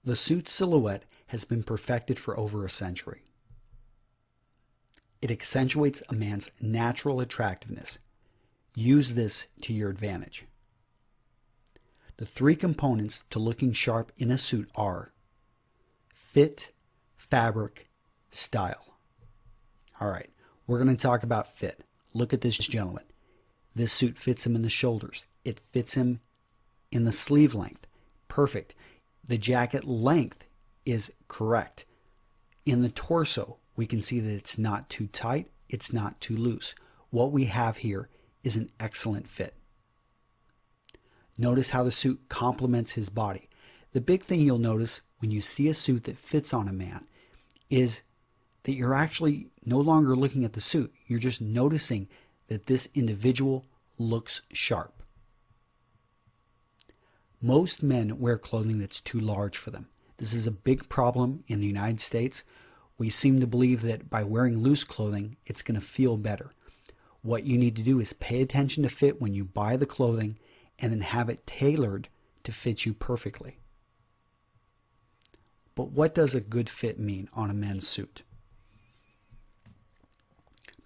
The suit silhouette has been perfected for over a century. It accentuates a man's natural attractiveness. Use this to your advantage. The three components to looking sharp in a suit are fit, fabric, style. All right, we're going to talk about fit. Look at this gentleman. This suit fits him in the shoulders. It fits him in the sleeve length. Perfect. The jacket length is correct. In the torso, we can see that it's not too tight, it's not too loose. What we have here is an excellent fit. Notice how the suit complements his body. The big thing you'll notice when you see a suit that fits on a man is that you're actually no longer looking at the suit. You're just noticing that this individual looks sharp. Most men wear clothing that's too large for them. This is a big problem in the United States. We seem to believe that by wearing loose clothing, it's going to feel better. What you need to do is pay attention to fit when you buy the clothing and then have it tailored to fit you perfectly. But what does a good fit mean on a men's suit?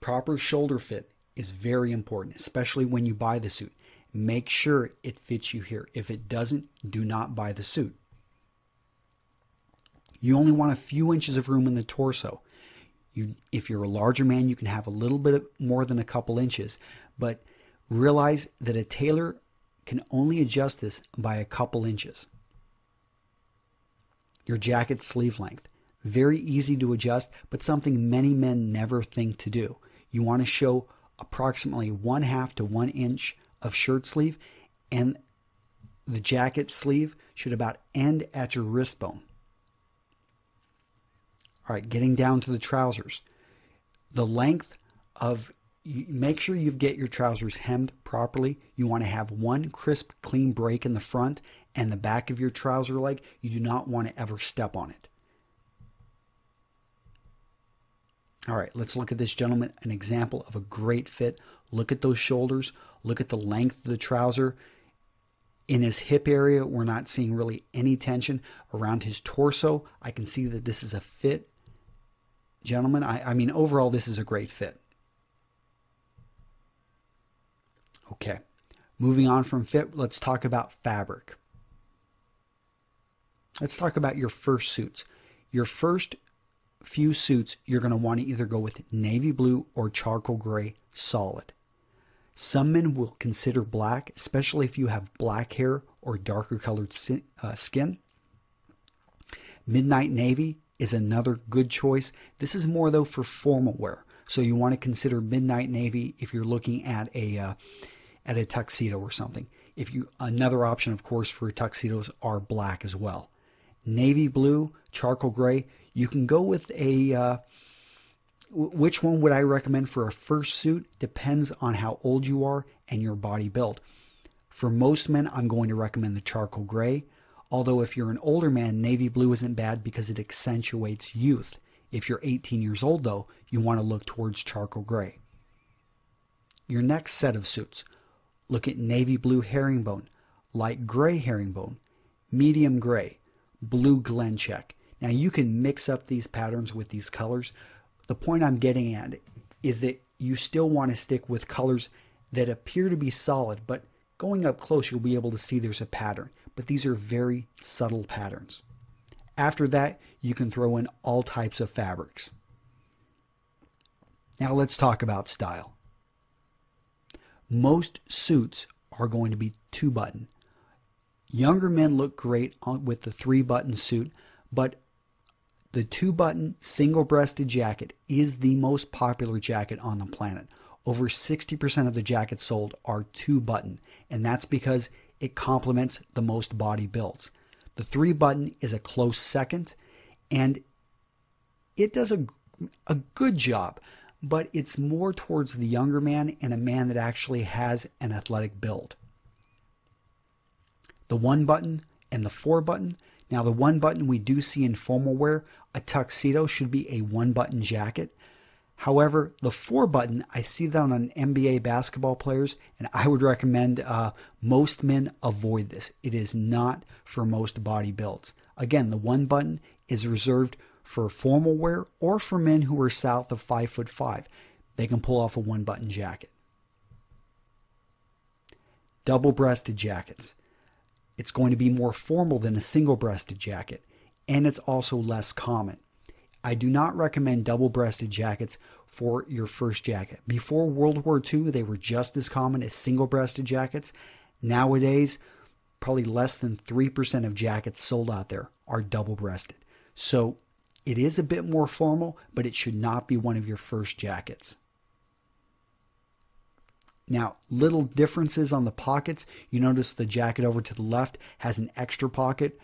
Proper shoulder fit is very important, especially when you buy the suit. Make sure it fits you here. If it doesn't, do not buy the suit. You only want a few inches of room in the torso. If you're a larger man, you can have a little bit more than a couple inches, but realize that a tailor can only adjust this by a couple inches. Your jacket sleeve length. Very easy to adjust, but something many men never think to do. You want to show approximately 1/2 to 1 inch of shirt sleeve, and the jacket sleeve should about end at your wrist bone. All right, getting down to the trousers. The length of, make sure you get your trousers hemmed properly. You want to have one crisp, clean break in the front and the back of your trouser leg. You do not want to ever step on it. All right, let's look at this gentleman, an example of a great fit. Look at those shoulders. Look at the length of the trouser. In his hip area, we're not seeing really any tension. Around his torso, I can see that this is a fit. Gentlemen, I mean, overall, this is a great fit. Okay, moving on from fit, let's talk about fabric. Let's talk about your first suits. Your first few suits, you're going to want to either go with navy blue or charcoal gray solid. Some men will consider black, especially if you have black hair or darker colored skin. Midnight navy is another good choice. This is more though for formal wear, so you want to consider midnight navy if you're looking at a tuxedo or something. Another option, of course, for tuxedos are black as well. Navy blue, charcoal gray. You can go with which one would I recommend for a first suit? Depends on how old you are and your body build. For most men, I'm going to recommend the charcoal gray. Although if you're an older man, navy blue isn't bad because it accentuates youth. If you're 18 years old, though, you want to look towards charcoal gray. Your next set of suits. Look at navy blue herringbone, light gray herringbone, medium gray, blue Glen check. Now you can mix up these patterns with these colors. The point I'm getting at is that you still want to stick with colors that appear to be solid, but going up close you'll be able to see there's a pattern. But these are very subtle patterns. After that, you can throw in all types of fabrics. Now let's talk about style. Most suits are going to be 2-button. Younger men look great with the 3-button suit, but the 2-button single-breasted jacket is the most popular jacket on the planet. Over 60% of the jackets sold are 2-button, and that's because it complements the most body builds. The 3-button is a close second, and it does a good job, but it's more towards the younger man and a man that actually has an athletic build. The 1-button and the 4-button. Now the 1-button we do see in formal wear. A tuxedo should be a 1-button jacket. However, the 4-button, I see that on NBA basketball players, and I would recommend most men avoid this. It is not for most body builds. Again, the one button is reserved for formal wear or for men who are south of 5'5". They can pull off a one-button jacket. Double-breasted jackets. It's going to be more formal than a single-breasted jacket, and it's also less common. I do not recommend double-breasted jackets for your first jacket. Before World War II, they were just as common as single-breasted jackets. Nowadays, probably less than 3% of jackets sold out there are double-breasted. So it is a bit more formal, but it should not be one of your first jackets. Now, little differences on the pockets. You notice the jacket over to the left has an extra pocket.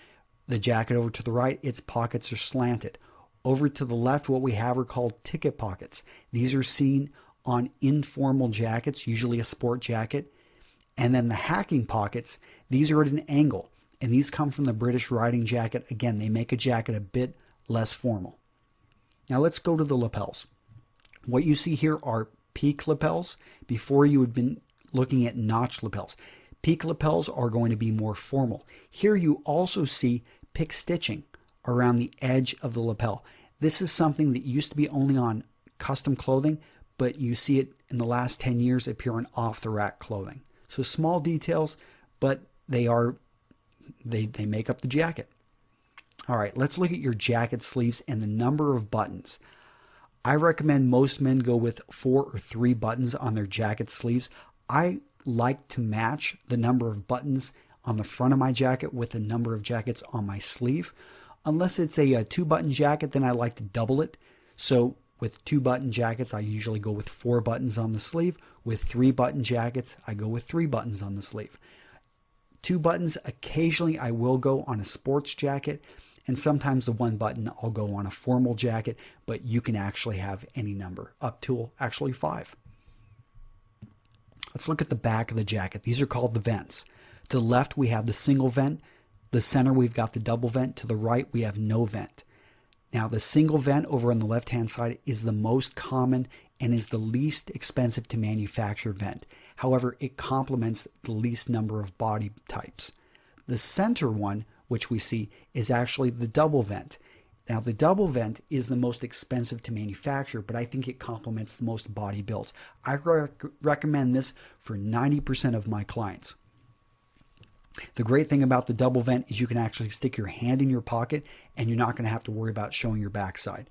The jacket over to the right, its pockets are slanted. Over to the left, what we have are called ticket pockets. These are seen on informal jackets, usually a sport jacket. And then the hacking pockets, these are at an angle. And these come from the British riding jacket. Again, they make a jacket a bit less formal. Now let's go to the lapels. What you see here are peak lapels. Before, you had been looking at notch lapels. Peak lapels are going to be more formal. Here you also see pick stitching around the edge of the lapel. This is something that used to be only on custom clothing, but you see it in the last 10 years appear on off-the-rack clothing. So small details, but they make up the jacket. All right, let's look at your jacket sleeves and the number of buttons. I recommend most men go with 4 or 3 buttons on their jacket sleeves. I like to match the number of buttons on the front of my jacket with the number of jackets on my sleeve. Unless it's a 2-button jacket, then I like to double it. So with 2-button jackets, I usually go with 4 buttons on the sleeve. With 3-button jackets, I go with 3 buttons on the sleeve. 2 buttons, occasionally I will go on a sports jacket, and sometimes the 1 button I'll go on a formal jacket, but you can actually have any number, up to actually 5. Let's look at the back of the jacket. These are called the vents. To the left, we have the single vent. The center, we've got the double vent. To the right, we have no vent. Now, the single vent over on the left-hand side is the most common and is the least expensive to manufacture vent. However, it complements the least number of body types. The center one, which we see, is actually the double vent. Now, the double vent is the most expensive to manufacture, but I think it complements the most body builds. I recommend this for 90% of my clients. The great thing about the double vent is you can actually stick your hand in your pocket and you're not going to have to worry about showing your backside.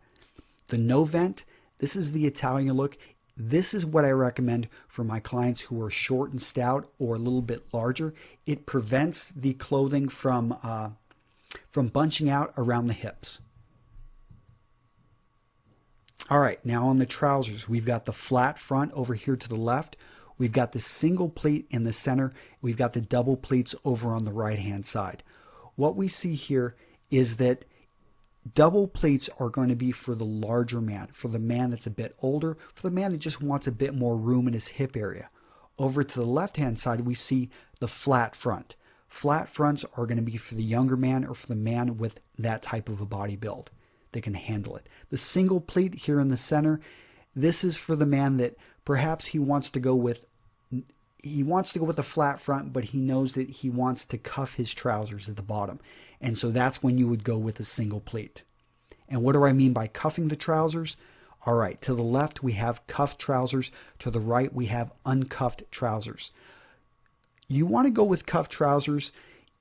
The no vent, this is the Italian look. This is what I recommend for my clients who are short and stout or a little bit larger. It prevents the clothing from bunching out around the hips. All right, now on the trousers, we've got the flat front over here to the left. We've got the single pleat in the center. We've got the double pleats over on the right-hand side. What we see here is that double pleats are going to be for the larger man, for the man that's a bit older, for the man that just wants a bit more room in his hip area. Over to the left-hand side, we see the flat front. Flat fronts are going to be for the younger man or for the man with that type of a body build that can handle it. The single pleat here in the center, this is for the man that perhaps he wants to go with a flat front, but he knows that he wants to cuff his trousers at the bottom. And so that's when you would go with a single pleat. And what do I mean by cuffing the trousers? All right, to the left we have cuffed trousers. To the right we have uncuffed trousers. You want to go with cuffed trousers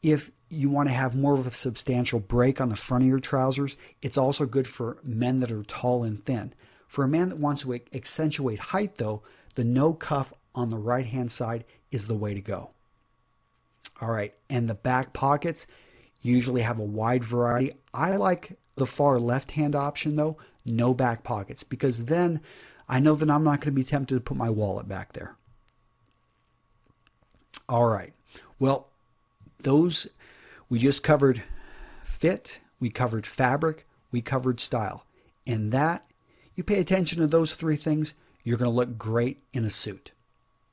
if you want to have more of a substantial break on the front of your trousers. It's also good for men that are tall and thin. For a man that wants to accentuate height, though, the no cuff on the right-hand side is the way to go. All right, and the back pockets usually have a wide variety. I like the far left-hand option, though, no back pockets, because then I know that I'm not going to be tempted to put my wallet back there. All right, well, we just covered fit, we covered fabric, we covered style, and that, you pay attention to those 3 things, you're going to look great in a suit.